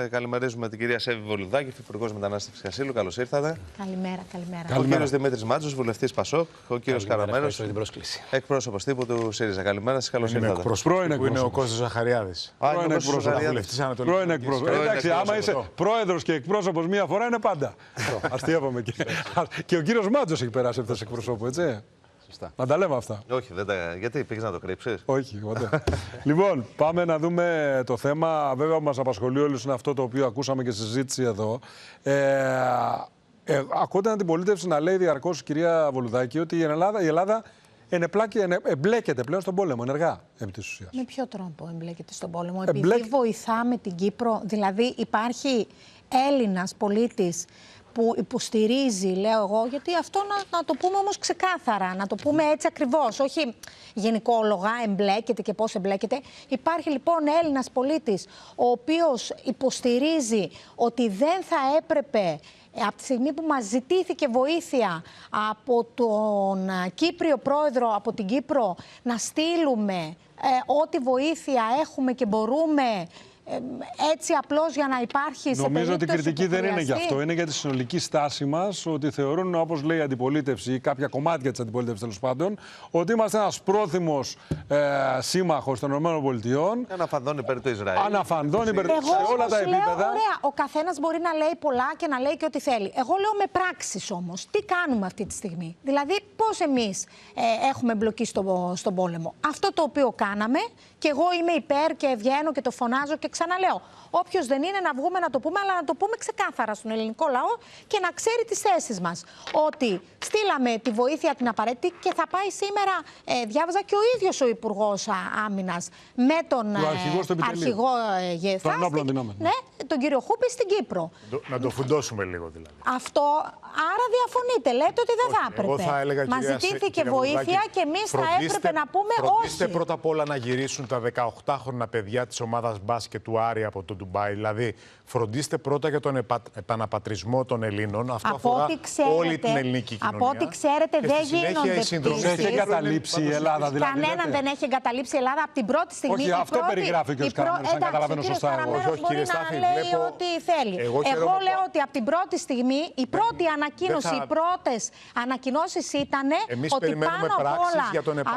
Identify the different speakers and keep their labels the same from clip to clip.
Speaker 1: Καλημερίζουμε την κυρία Σέβη Βολουδάκη, Υπουργός Μετανάστευσης και Ασύλου. Καλώς ήρθατε.
Speaker 2: Καλημέρα.
Speaker 1: Ο κύριος Δημήτρης Μάτζος, βουλευτής Πασόκ. Ο κύριος Καραμένος, εκπρόσωπος τύπου του ΣΥΡΙΖΑ. Καλημέρα σας, καλώς ήρθατε.
Speaker 3: Που είναι ο Κώστας Ζαχαριάδης.
Speaker 1: Πρώην
Speaker 3: εκπρόσωπος. Εντάξει, άμα είσαι πρόεδρος και εκπρόσωπος μία φορά είναι πάντα. Αστείευαμε και. Και ο κύριος Μάτζος έχει περάσει αυτές τις εκπροσώπου, έτσι. Να τα λέμε αυτά.
Speaker 1: Όχι, δεν τα... γιατί πήγες να το κρύψεις?
Speaker 3: Όχι, ποτέ. Λοιπόν, πάμε να δούμε το θέμα. Βέβαια, που μας απασχολεί όλους είναι αυτό το οποίο ακούσαμε και στη συζήτηση εδώ. Ακούτε την αντιπολίτευση να λέει διαρκώς, κυρία Βολουδάκη, ότι η Ελλάδα εμπλέκεται πλέον στον πόλεμο, ενεργά, επί της ουσίας.
Speaker 2: Με ποιο τρόπο εμπλέκεται στον πόλεμο? Επειδή βοηθάμε την Κύπρο, δηλαδή υπάρχει Έλληνας πολίτης που υποστηρίζει, λέω εγώ, γιατί αυτό να το πούμε όμως ξεκάθαρα, να το πούμε έτσι ακριβώς, όχι γενικόλογα, εμπλέκεται και πώς εμπλέκεται. Υπάρχει λοιπόν Έλληνας πολίτης, ο οποίος υποστηρίζει ότι δεν θα έπρεπε, από τη στιγμή που μας ζητήθηκε βοήθεια από τον Κύπριο πρόεδρο, από την Κύπρο, να στείλουμε ό,τι βοήθεια έχουμε και μπορούμε, έτσι απλώς για να υπάρχει.
Speaker 3: Νομίζω ότι η κριτική δεν είναι γι' αυτό. Είναι για τη συνολική στάση μας, ότι θεωρούν, όπως λέει η αντιπολίτευση ή κάποια κομμάτια της αντιπολίτευσης τέλος πάντων, ότι είμαστε ένας πρόθυμος σύμμαχος των ΗΠΑ.
Speaker 1: Αναφανδόν υπέρ του Ισραήλ.
Speaker 3: Αναφανδόν υπέρ σε όλα τα επίπεδα.
Speaker 2: Ωραία, ο καθένας μπορεί να λέει πολλά και να λέει και ό,τι θέλει. Εγώ λέω με πράξεις όμως. Τι κάνουμε αυτή τη στιγμή? Δηλαδή, πώς εμείς έχουμε εμπλοκεί στον πόλεμο? Αυτό το οποίο κάναμε, και εγώ είμαι υπέρ και βγαίνω και το φωνάζω και ξαναλέω. Όποιος δεν είναι, να βγούμε να το πούμε, αλλά να το πούμε ξεκάθαρα στον ελληνικό λαό και να ξέρει τις θέσεις μας. Ότι στείλαμε τη βοήθεια την απαραίτητη και θα πάει σήμερα, διάβαζα και ο ίδιος ο Υπουργός Άμυνας με τον αρχηγό Γεθάστη, τον κύριο Χούπη στην Κύπρο.
Speaker 4: Να το φουντώσουμε λίγο δηλαδή.
Speaker 2: Αυτό, άρα διαφωνείτε, λέτε ότι δεν θα έπρεπε. Μας ζητήθηκε βοήθεια και εμείς θα έπρεπε να πούμε όχι.
Speaker 4: Φροντίστε πρώτα απ' όλα να γυρίσουν τα 18χρονα παιδιά της ομάδας μπάσκετ του Άρη από το Ντουμπάι. Δηλαδή, φροντίστε πρώτα για τον επαναπατρισμό των Ελλήνων. Αυτό αφορά όλη την ελληνική κοινωνία.
Speaker 2: Από ό,τι ξέρετε, δεν γίνονται πτήσεις.
Speaker 3: Δεν έχει εγκαταλείψει η Ελλάδα, δηλαδή.
Speaker 2: Κανέναν δεν έχει εγκαταλείψει η Ελλάδα από την πρώτη στιγμή.
Speaker 3: Όχι, αυτό περιγράφει ο κ. Καραμένος, αν καταλαβαίνω σωστά.
Speaker 2: Όχι, κύριε Στάθη, λέει ό,τι θέλει. Εγώ λέω ότι από την πρώτη στιγμή, η πρώτη ανακοίνωση, οι πρώτες ανακοινώσεις ήταν ότι πάνω απ' όλα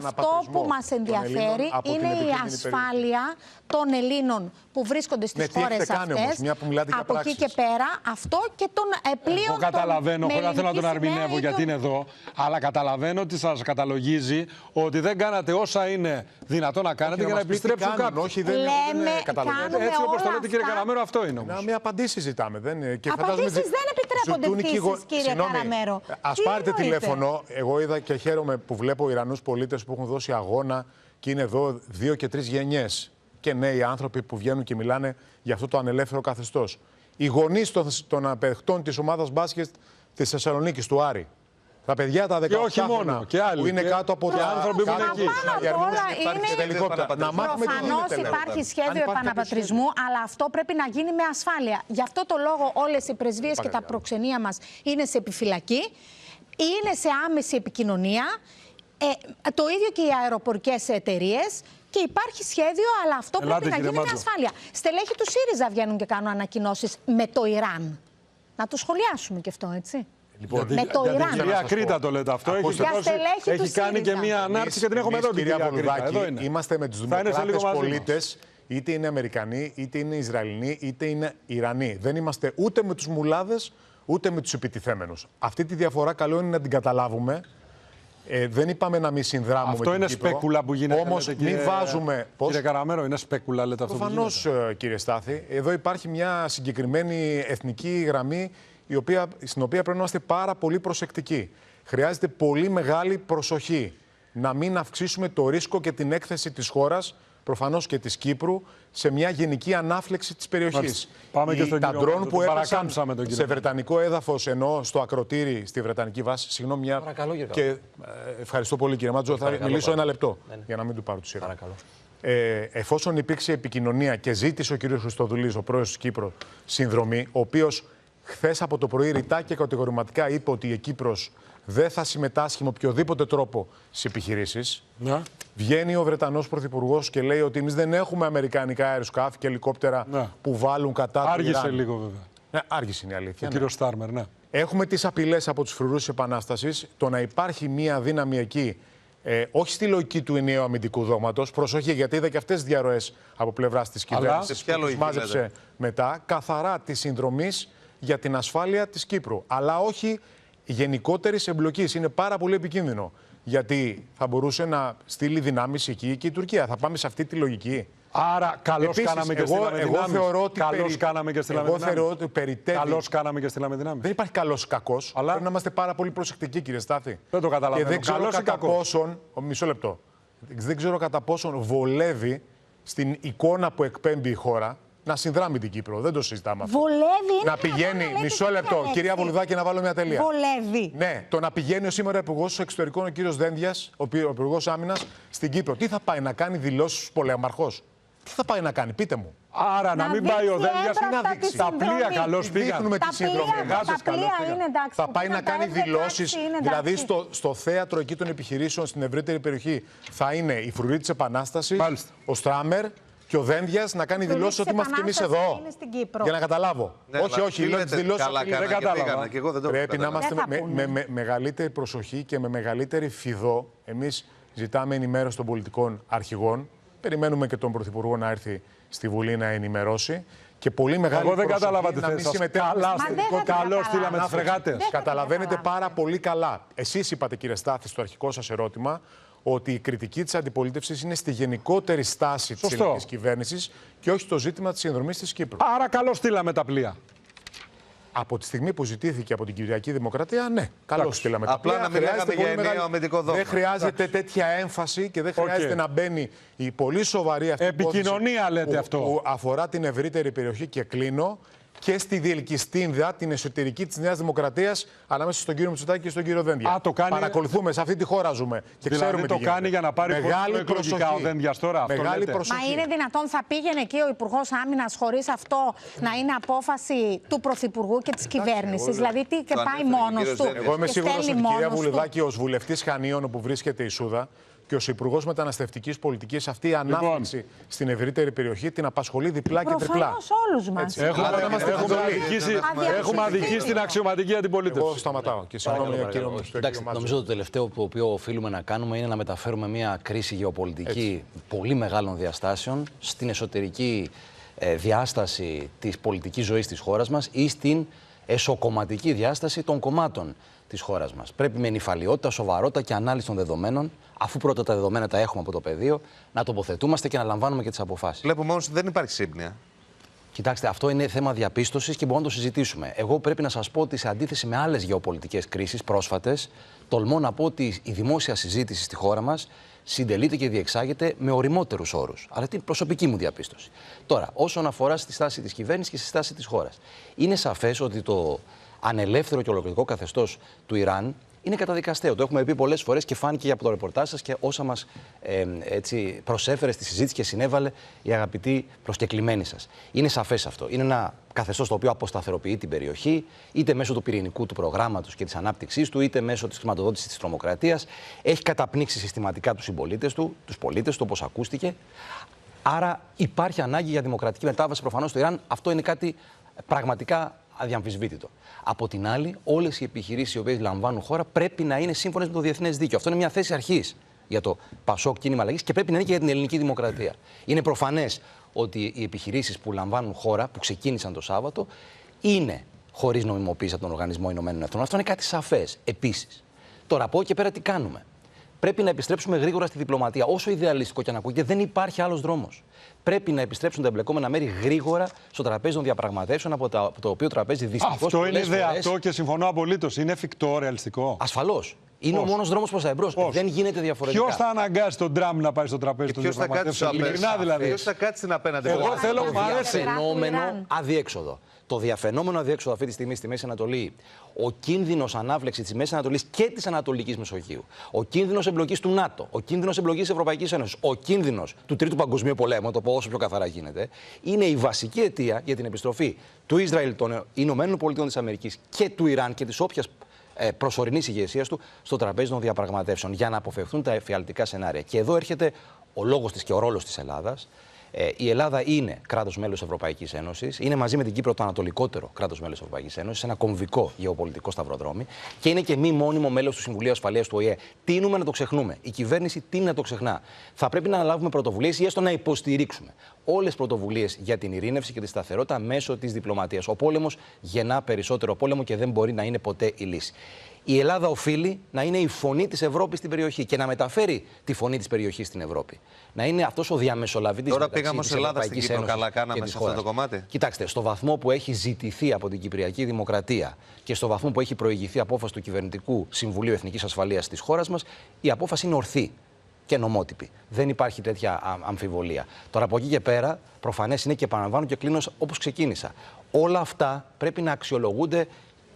Speaker 2: αυτό που μας ενδιαφέρει είναι η ασφάλεια των Ελλήνων που βρίσκονται στις χώρες αυτές. Από εκεί και πέρα, αυτό και των πλοίων.
Speaker 3: Εγώ καταλαβαίνω, χωρίς να θέλω να τον αρμηνεύω γιατί είναι εδώ, αλλά καταλαβαίνω ότι σας καταλογίζει ότι δεν κάνατε όσα είναι δυνατό να κάνετε για να επιστρέψουν κάποιοι.
Speaker 4: Όχι, δεν καταλαβαίνω.
Speaker 3: Έτσι όπως το λέτε, κύριε Καραμέρο, αυτό είναι όμως.
Speaker 4: Μια απαντήση ζητάμε.
Speaker 2: Απαντήσεις δεν επιτρέπονται πτήσεις, κύριε Καραμέρο.
Speaker 4: Ας πάρετε τηλέφωνο. Εγώ είδα και χαίρομαι που βλέπω Ιρανούς πολίτες που έχουν δώσει αγώνα και είναι εδώ 2 και 3 γενιές. Και νέοι άνθρωποι που βγαίνουν και μιλάνε για αυτό το ανελεύθερο καθεστώς. Οι γονείς των απαιχτών της ομάδας μπάσκετ της Θεσσαλονίκης, του Άρη. Τα παιδιά τα 18 που είναι κάτω από τα
Speaker 3: άνθρωποι που είναι εκεί.
Speaker 2: Προφανώς υπάρχει σχέδιο επαναπατρισμού, αλλά αυτό πρέπει να γίνει με ασφάλεια. Γι' αυτό το λόγο όλες οι πρεσβείες και τα προξενία μας είναι σε επιφυλακή, είναι σε άμεση επικοινωνία. Το ίδιο και οι αεροπορικές εταιρείες. Και υπάρχει σχέδιο, αλλά αυτό πρέπει να γίνει με ασφάλεια. Στελέχη του ΣΥΡΙΖΑ βγαίνουν και κάνουν ανακοινώσεις με το Ιράν. Να το σχολιάσουμε και αυτό, έτσι.
Speaker 3: Λοιπόν,
Speaker 2: με το Ιράν.
Speaker 3: Κυρία Κρήτα το λέτε αυτό. Έχει κάνει και μία ανάρτηση και την έχουμε εδώ.
Speaker 4: Κυρία Βολουδάκη, είμαστε με τους δημοκράτες πολίτες, είτε είναι Αμερικανοί, είτε είναι Ισραηλινοί, είτε είναι Ιρανοί. Δεν είμαστε ούτε με τους μουλάδες, ούτε με τους επιτιθέμενους. Αυτή τη διαφορά καλό είναι να την καταλάβουμε. Δεν είπαμε να μην συνδράμουμε.
Speaker 3: Αυτό είναι σπέκουλα που γίνεται.
Speaker 4: Όμως μην βάζουμε.
Speaker 3: Κύριε Καραμένο, είναι σπέκουλα, λέτε αυτό.
Speaker 4: Προφανώς, κύριε Στάθη. Εδώ υπάρχει μια συγκεκριμένη εθνική γραμμή στην οποία πρέπει να είμαστε πάρα πολύ προσεκτικοί. Χρειάζεται πολύ μεγάλη προσοχή να μην αυξήσουμε το ρίσκο και την έκθεση της χώρας, προφανώς και της Κύπρου, σε μια γενική ανάφλεξη της περιοχής. Τα ντρόν που έπεσαν σε βρετανικό έδαφος, ενώ στο ακροτήρι, στη βρετανική βάση. Συγγνώμη, και ευχαριστώ πολύ, κύριε Μάτζο. Θα μιλήσω ένα λεπτό για να μην του πάρω τη σειρά. Εφόσον υπήρξε επικοινωνία και ζήτησε ο κ. Χριστοδουλής, ο πρόεδρος της Κύπρου, συνδρομή, ο οποίος χθες από το πρωί ρητά και κατηγορηματικά είπε ότι η Κύπρος δεν θα συμμετάσχει με οποιοδήποτε τρόπο στις επιχειρήσεις.
Speaker 3: Ναι.
Speaker 4: Βγαίνει ο Βρετανός Πρωθυπουργός και λέει ότι εμείς δεν έχουμε αμερικανικά αεροσκάφη και ελικόπτερα που βάλουν κατά του Ιράν.
Speaker 3: Άργησε λίγο βέβαια.
Speaker 4: Ναι, άργησε είναι η αλήθεια.
Speaker 3: Ο κύριος Στάρμερ, ναι.
Speaker 4: Έχουμε τις απειλές από τους φρουρούς της Επανάστασης. Το να υπάρχει μία δύναμη εκεί, όχι στη λογική του ενιαίου αμυντικού δόγματος, προσοχή, γιατί είδα και αυτές τις διαρροές από πλευράς της κυβέρνησης που τους μάζεψε μετά, καθαρά της συνδρομής για την ασφάλεια της Κύπρου. Αλλά όχι γενικότερης εμπλοκής. Είναι πάρα πολύ επικίνδυνο. Γιατί θα μπορούσε να στείλει δυνάμεις εκεί και η Τουρκία. Θα πάμε σε αυτή τη λογική.
Speaker 3: Άρα, καλώς κάναμε και στείλαμε δυνάμεις. Καλώς κάναμε και στείλαμε δυνάμεις.
Speaker 4: Εγώ θεωρώ ότι περιττεύει.
Speaker 3: Καλώς κάναμε και στείλαμε δυνάμεις.
Speaker 4: Δεν υπάρχει καλός ή κακός.
Speaker 3: Αλλά...
Speaker 4: Πρέπει να είμαστε πάρα πολύ προσεκτικοί, κύριε Στάθη.
Speaker 3: Δεν το καταλαβαίνω.
Speaker 4: Και δεν ξέρω κατά πόσον. Μισό λεπτό. Δεν ξέρω κατά πόσον βολεύει στην εικόνα που εκπέμπει η χώρα να συνδράμει την Κύπρο. Δεν το συζητάμε αυτό.
Speaker 2: Βολεύει.
Speaker 4: Να πηγαίνει. Μισό λεπτό. Κυρία Βολουδάκη, να βάλω μια τελεία.
Speaker 2: Βολεύει.
Speaker 4: Ναι, το να πηγαίνει σήμερα ο Υπουργός Εξωτερικών, ο κύριος Δένδιας, ο Υπουργός Άμυνας, στην Κύπρο. Τι θα πάει να κάνει δηλώσεις στους πολεμαρχός. Τι θα πάει να κάνει, πείτε μου.
Speaker 3: Άρα να μην πάει ο Δένδιας
Speaker 4: να δείξει.
Speaker 3: Τα πλοία καλώς πήγαν.
Speaker 4: Δείχνουμε τη συνδρομή. Θα πάει να κάνει δηλώσεις. Δηλαδή στο θέατρο εκεί των επιχειρήσεων στην ευρύτερη περιοχή θα είναι η φρουρή της Επανάστασης, ο Στράμερ και ο Δένδιας να κάνει δηλώσεις ότι είμαστε κι εμείς εδώ. Για να καταλάβω. Όχι, λέω τις δηλώσεις.
Speaker 3: Δεν κατάλαβα.
Speaker 4: Πρέπει να είμαστε με μεγαλύτερη προσοχή και με μεγαλύτερη φιδό. Εμείς ζητάμε ενημέρωση των πολιτικών αρχηγών. Περιμένουμε και τον Πρωθυπουργό να έρθει στη Βουλή να ενημερώσει. Και πολύ μεγάλη
Speaker 3: Εγώ δεν κατάλαβα τη θέση σας. Καλώς στείλαμε τις φρεγάτες.
Speaker 4: Καταλαβαίνετε πάρα πολύ καλά. Εσείς είπατε, κύριε Στάθη, στο αρχικό σας ερώτημα, ότι η κριτική της αντιπολίτευσης είναι στη γενικότερη στάση της ελληνικής κυβέρνησης και όχι στο ζήτημα της συνδρομής της Κύπρου.
Speaker 3: Άρα καλώς στείλαμε τα πλοία.
Speaker 4: Από τη στιγμή που ζητήθηκε από την Κυριακή Δημοκρατία, ναι, καλώς στείλαμε τα πλοία.
Speaker 1: Απλά να μιλάγαμε για ενιαίο αμυντικό δόγμα.
Speaker 4: Δεν χρειάζεται τέτοια έμφαση και δεν χρειάζεται να μπαίνει η πολύ σοβαρή αυτή
Speaker 3: επικοινωνία, λέτε αυτό.
Speaker 4: Που αφορά την ευρύτερη περιοχή και κλείνω. Και στη διελκυστίνδα, την εσωτερική της Νέας Δημοκρατίας, ανάμεσα στον κύριο Μητσοτάκη και στον κύριο Δένδια. Παρακολουθούμε, σε αυτή τη χώρα ζούμε. Και
Speaker 3: δηλαδή
Speaker 4: ξέρουμε
Speaker 3: το
Speaker 4: τι
Speaker 3: κάνει για να πάρει
Speaker 4: μεγάλη
Speaker 3: εκλογικά ο Δένδιας τώρα.
Speaker 4: Μεγάλη προσοχή.
Speaker 2: Μα είναι δυνατόν, θα πήγαινε εκεί ο Υπουργός Άμυνας χωρίς αυτό να είναι απόφαση του Πρωθυπουργού και της κυβέρνησης? Δηλαδή τι και πάει μόνος του?
Speaker 4: Εγώ είμαι σίγουρος ότι η κυρία Βουλουδάκη, ως βουλευτής Χανίων, όπου βρίσκεται η Σούδα, και ως Υπουργός Μεταναστευτικής Πολιτικής, αυτή η ανάπτυξη στην ευρύτερη περιοχή την απασχολεί διπλά και τριπλά.
Speaker 2: Προφανώς όλους μας.
Speaker 3: Έχουμε αδικήσει την αξιωματική αντιπολίτευση.
Speaker 4: Εγώ σταματάω. Και συγγνώμη, κύριε
Speaker 5: Εντάξει, νομίζω το τελευταίο το οποίο οφείλουμε να κάνουμε είναι να μεταφέρουμε μια κρίση γεωπολιτική πολύ μεγάλων διαστάσεων στην εσωτερική διάσταση της πολιτικής ζωής της χώρας μας ή στην εσωκομματική διάσταση των κομμάτων της χώρας μας. Πρέπει με νηφαλιότητα, σοβαρότητα και ανάλυση των δεδομένων, αφού πρώτα τα δεδομένα τα έχουμε από το πεδίο, να τοποθετούμαστε και να λαμβάνουμε και τις αποφάσεις.
Speaker 1: Βλέπουμε όμως ότι δεν υπάρχει σύμπνοια.
Speaker 5: Κοιτάξτε, αυτό είναι θέμα διαπίστωσης και μπορούμε να το συζητήσουμε. Εγώ πρέπει να σας πω ότι σε αντίθεση με άλλες γεωπολιτικές κρίσεις πρόσφατες, τολμώ να πω ότι η δημόσια συζήτηση στη χώρα μας συντελείται και διεξάγεται με ωριμότερους όρους. Αλλά αυτή είναι προσωπική μου διαπίστωση. Τώρα, όσον αφορά στη στάση της κυβέρνησης και στη στάση της χώρας, είναι σαφές ότι το ανελεύθερο και ολοκληρωτικό καθεστώς του Ιράν είναι καταδικαστέο. Το έχουμε πει πολλές φορές και φάνηκε από το ρεπορτάζ σας και όσα μας προσέφερε στη συζήτηση και συνέβαλε η αγαπητή προσκεκλημένη σας. Είναι σαφές αυτό. Είναι ένα καθεστώς το οποίο αποσταθεροποιεί την περιοχή, είτε μέσω του πυρηνικού του προγράμματος και της ανάπτυξής του, είτε μέσω της χρηματοδότησης της τρομοκρατίας. Έχει καταπνίξει συστηματικά τους συμπολίτες του, τους πολίτες του, όπως ακούστηκε. Άρα υπάρχει ανάγκη για δημοκρατική μετάβαση προφανώς στο Ιράν. Αυτό είναι κάτι πραγματικά αδιαμφισβήτητο. Από την άλλη, όλες οι επιχειρήσεις οι οποίες λαμβάνουν χώρα πρέπει να είναι σύμφωνες με το διεθνές δίκαιο. Αυτό είναι μια θέση αρχής για το Πασόκ κίνημα αλλαγής και πρέπει να είναι και για την ελληνική δημοκρατία. Είναι προφανές ότι οι επιχειρήσεις που λαμβάνουν χώρα, που ξεκίνησαν το Σάββατο, είναι χωρίς νομιμοποίηση από τον Οργανισμό Ηνωμένων Εθνών. Αυτό είναι κάτι σαφές. Επίσης, τώρα από εκεί και πέρα τι κάνουμε? Πρέπει να επιστρέψουμε γρήγορα στη διπλωματία. Όσο ιδεαλιστικό και αν ακούγεται, δεν υπάρχει άλλος δρόμος. Πρέπει να επιστρέψουν τα εμπλεκόμενα μέρη γρήγορα στο τραπέζι των διαπραγματεύσεων, από το οποίο τραπέζι δυστυχώς.
Speaker 3: Αυτό είναι ιδεατό και συμφωνώ απολύτως. Είναι εφικτό, ρεαλιστικό?
Speaker 5: Ασφαλώς. Είναι ο μόνος δρόμος προς τα εμπρός. Δεν γίνεται διαφορετικά.
Speaker 3: Ποιος θα αναγκάσει τον Τραμπ να πάει στο τραπέζι των διαπραγματεύσεων?
Speaker 1: Ποιος θα κάτσει στην απέναντι?
Speaker 3: Εγώ θέλω να
Speaker 5: διαφαινόμενο αδιέξοδο. Το διαφαινόμενο αδιέξοδο αυτή τη στιγμή στη Μέση Ανατολή, ο κίνδυνος ανάφλεξης της Μέσης Ανατολής και της Ανατολικής Μεσογείου, ο κίνδυνος εμπλοκής του ΝΑΤΟ, ο κίνδυνος εμπλοκής της Ευρωπαϊκής Ένωσης, ο κίνδυνος του Τρίτου Παγκοσμίου Πολέμου, το πω όσο πιο καθαρά γίνεται, είναι η βασική αιτία για την επιστροφή του Ισραήλ, των Ηνωμένων Πολιτειών της Αμερικής και του Ιράν και της όποιας προσωρινής ηγεσίας του στο τραπέζι των διαπραγματεύσεων για να αποφευθούν τα εφιαλτικά σενάρια. Και εδώ έρχεται ο λόγος της και ο ρόλος της Ελλάδας. Η Ελλάδα είναι κράτος μέλος της Ευρωπαϊκής Ένωσης, είναι μαζί με την Κύπρο το ανατολικότερο κράτος μέλος της Ευρωπαϊκής Ένωσης, ένα κομβικό γεωπολιτικό σταυροδρόμι και είναι και μη μόνιμο μέλος του Συμβουλίου Ασφαλείας του ΟΗΕ. Τείνουμε να το ξεχνούμε. Η κυβέρνηση τείνει να το ξεχνά. Θα πρέπει να αναλάβουμε πρωτοβουλίες ή έστω να υποστηρίξουμε όλες τις πρωτοβουλίες για την ειρήνευση και τη σταθερότητα μέσω της διπλωματίας. Ο πόλεμος γεννά περισσότερο πόλεμο και δεν μπορεί να είναι ποτέ η λύση. Η Ελλάδα οφείλει να είναι η φωνή της Ευρώπης στην περιοχή και να μεταφέρει τη φωνή της περιοχής στην Ευρώπη. Να είναι αυτός ο διαμεσολαβητής.
Speaker 1: Τώρα πήγαμε ως Ελλάδα στην Κύπρο, καλά κάναμε σε αυτό το κομμάτι.
Speaker 5: Κοιτάξτε, στο βαθμό που έχει ζητηθεί από την Κυπριακή Δημοκρατία και στο βαθμό που έχει προηγηθεί απόφαση του Κυβερνητικού Συμβουλίου Εθνικής Ασφαλείας της χώρας μας, η απόφαση είναι ορθή και νομότυπη. Δεν υπάρχει τέτοια αμφιβολία. Τώρα από εκεί και πέρα, προφανές είναι και επαναλαμβάνω και κλείνω όπως ξεκίνησα. Όλα αυτά πρέπει να αξιολογούνται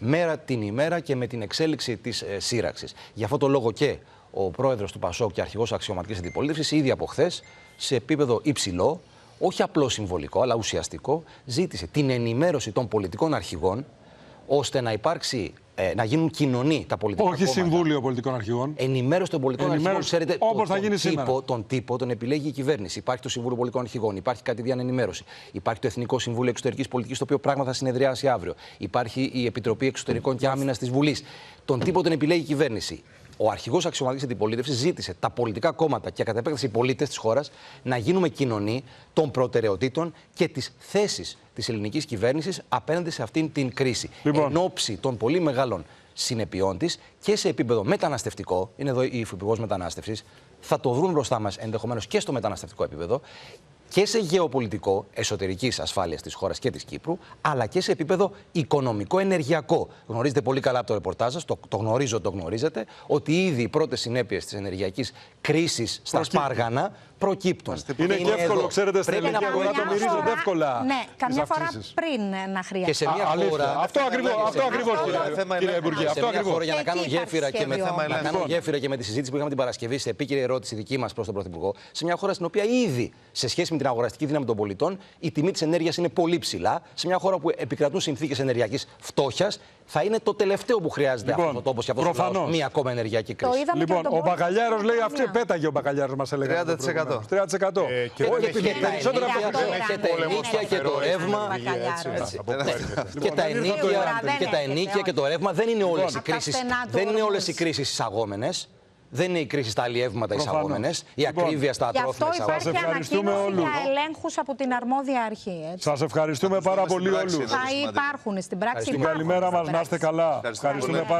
Speaker 5: μέρα την ημέρα και με την εξέλιξη της σύραξης. Γι' αυτό το λόγο και ο πρόεδρος του ΠΑΣΟΚ και αρχηγός αξιωματικής αντιπολίτευσης, ήδη από χθες, σε επίπεδο υψηλό, όχι απλό συμβολικό, αλλά ουσιαστικό, ζήτησε την ενημέρωση των πολιτικών αρχηγών, ώστε να υπάρξει, να γίνουν κοινωνοί τα πολιτικά κόμματα.
Speaker 3: Όχι Συμβούλιο Πολιτικών Αρχηγών.
Speaker 5: Ενημέρωση των πολιτικών αρχηγών. Ξέρετε,
Speaker 3: τον
Speaker 5: τύπο τον επιλέγει η κυβέρνηση. Υπάρχει το Συμβούλιο Πολιτικών Αρχηγών, υπάρχει κατηδίαν ενημέρωση. Υπάρχει το Εθνικό Συμβούλιο Εξωτερικής Πολιτικής, το οποίο πράγμα θα συνεδριάσει αύριο. Υπάρχει η Επιτροπή Εξωτερικών και Άμυνας της Βουλής. Τον τύπο τον επιλέγει η κυβέρνηση. Ο αρχηγός αξιωματικής αντιπολίτευσης ζήτησε τα πολιτικά κόμματα και κατά επέκταση οι πολίτες της χώρας να γίνουμε κοινωνοί των προτεραιοτήτων και της θέσης της ελληνικής κυβέρνησης απέναντι σε αυτήν την κρίση. Εν ώψη των πολύ μεγάλων συνεπειών της και σε επίπεδο μεταναστευτικό, είναι εδώ η Υφυπουργός Μετανάστευσης, θα το βρουν μπροστά μας ενδεχομένως και στο μεταναστευτικό επίπεδο, και σε γεωπολιτικό, εσωτερικής ασφάλειας της χώρας και της Κύπρου, αλλά και σε επίπεδο οικονομικό-ενεργειακό. Γνωρίζετε πολύ καλά από το ρεπορτάζ σας, το γνωρίζω, το γνωρίζετε, ότι ήδη οι πρώτες συνέπειες της ενεργειακής κρίσης στα Σπάργανα προκύπτουν.
Speaker 3: Είναι και εύκολο, ξέρετε, στην ελληνική αγορά το μυρίζονται εύκολα.
Speaker 2: Ναι, καμιά φορά πριν να χρειαστεί.
Speaker 5: Και σε μια χώρα.
Speaker 3: Αυτό ακριβώς, κύριε Υπουργέ.
Speaker 5: Σε μια χώρα, για να κάνω γέφυρα και με τη συζήτηση που είχαμε την Παρασκευή, σε επίκαιρη ερώτηση δική μας προς τον Πρωθυπουργό, σε μια χώρα στην οποία ήδη σε σχέση με την αγοραστική δύναμη των πολιτών η τιμή της ενέργειας είναι πολύ ψηλά, σε μια χώρα που επικρατούν συνθήκες ενεργειακής φτώχειας, θα είναι το τελευταίο που χρειάζεται αυτό το τόπο και αυτό το λαό, μία ακόμα ενεργειακή κρίση.
Speaker 3: Λοιπόν, ο Μπακαλιάρος λέει αυτή, πέταγε ο Μπακαλιάρος, μας έλεγε.
Speaker 1: 30%.
Speaker 3: 30%.
Speaker 5: Και τα ενίκια και το ρεύμα. Και τα ενίκια και το ρεύμα δεν είναι όλες οι κρίσεις. Δεν είναι όλες οι κρίσεις εισαγόμενες. Δεν είναι η κρίση στα αλλιεύματα εισαγόμενες, η ακρίβεια στα τρόφιμα εισαγόμενες.
Speaker 2: Σας ευχαριστούμε όλους. Για ελέγχους από την αρμόδια αρχή.
Speaker 3: Σας ευχαριστούμε πάρα πολύ όλους.
Speaker 2: Θα υπάρχουν στην πράξη.
Speaker 3: Καλημέρα μας, να είστε καλά. Ευχαριστούμε πάρα πολύ.